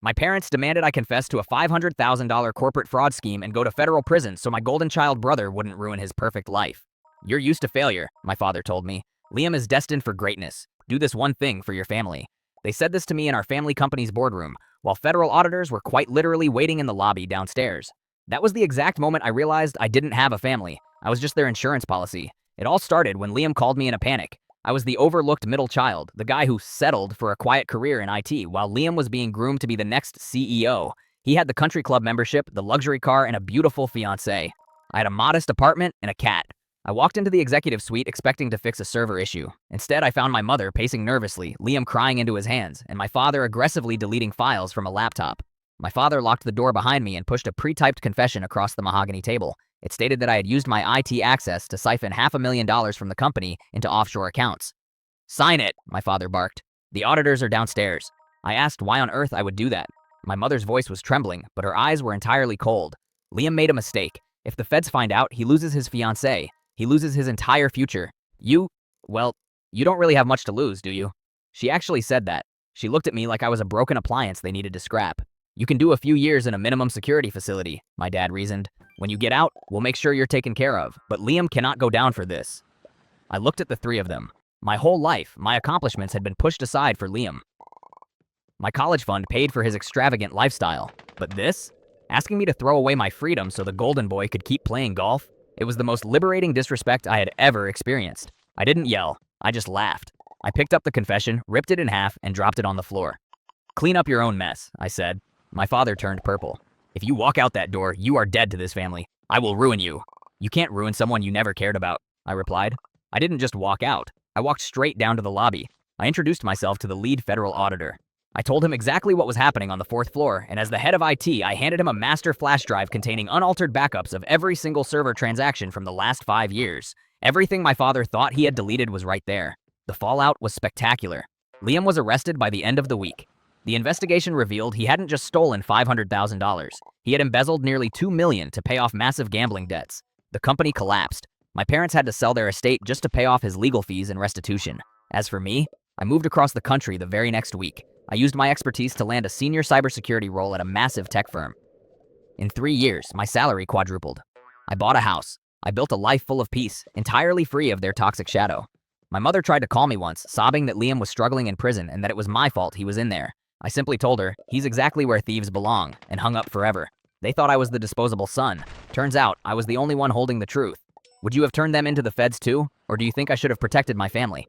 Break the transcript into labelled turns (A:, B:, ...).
A: My parents demanded I confess to a $500,000 corporate fraud scheme and go to federal prison so my golden child brother wouldn't ruin his perfect life. "You're used to failure," my father told me. "Liam is destined for greatness. Do this one thing for your family." They said this to me in our family company's boardroom, while federal auditors were quite literally waiting in the lobby downstairs. That was the exact moment I realized I didn't have a family. I was just their insurance policy. It all started when Liam called me in a panic. I was the overlooked middle child, the guy who settled for a quiet career in IT, while Liam was being groomed to be the next CEO. He had the country club membership, the luxury car, and a beautiful fiancée. I had a modest apartment and a cat. I walked into the executive suite expecting to fix a server issue. Instead, I found my mother pacing nervously, Liam crying into his hands, and my father aggressively deleting files from a laptop. My father locked the door behind me and pushed a pre-typed confession across the mahogany table. It stated that I had used my IT access to siphon $500,000 from the company into offshore accounts. "Sign it," my father barked. "The auditors are downstairs." I asked why on earth I would do that. My mother's voice was trembling, but her eyes were entirely cold. "Liam made a mistake. If the feds find out, he loses his fiancée. He loses his entire future. Well, you don't really have much to lose, do you?" She actually said that. She looked at me like I was a broken appliance they needed to scrap. "You can do a few years in a minimum security facility," my dad reasoned. "When you get out, we'll make sure you're taken care of, but Liam cannot go down for this." I looked at the three of them. My whole life, my accomplishments had been pushed aside for Liam. My college fund paid for his extravagant lifestyle. But this? Asking me to throw away my freedom so the golden boy could keep playing golf? It was the most liberating disrespect I had ever experienced. I didn't yell. I just laughed. I picked up the confession, ripped it in half, and dropped it on the floor. "Clean up your own mess," I said. My father turned purple. "If you walk out that door, you are dead to this family. I will ruin you." "You can't ruin someone you never cared about," I replied. I didn't just walk out. I walked straight down to the lobby. I introduced myself to the lead federal auditor. I told him exactly what was happening on the fourth floor, and as the head of IT, I handed him a master flash drive containing unaltered backups of every single server transaction from the last 5 years. Everything my father thought he had deleted was right there. The fallout was spectacular. Liam was arrested by the end of the week. The investigation revealed he hadn't just stolen $500,000. He had embezzled nearly $2 million to pay off massive gambling debts. The company collapsed. My parents had to sell their estate just to pay off his legal fees and restitution. As for me, I moved across the country the very next week. I used my expertise to land a senior cybersecurity role at a massive tech firm. In 3 years, my salary quadrupled. I bought a house. I built a life full of peace, entirely free of their toxic shadow. My mother tried to call me once, sobbing that Liam was struggling in prison and that it was my fault he was in there. I simply told her, "He's exactly where thieves belong," and hung up forever. They thought I was the disposable son. Turns out, I was the only one holding the truth. Would you have turned them into the feds too? Or do you think I should have protected my family?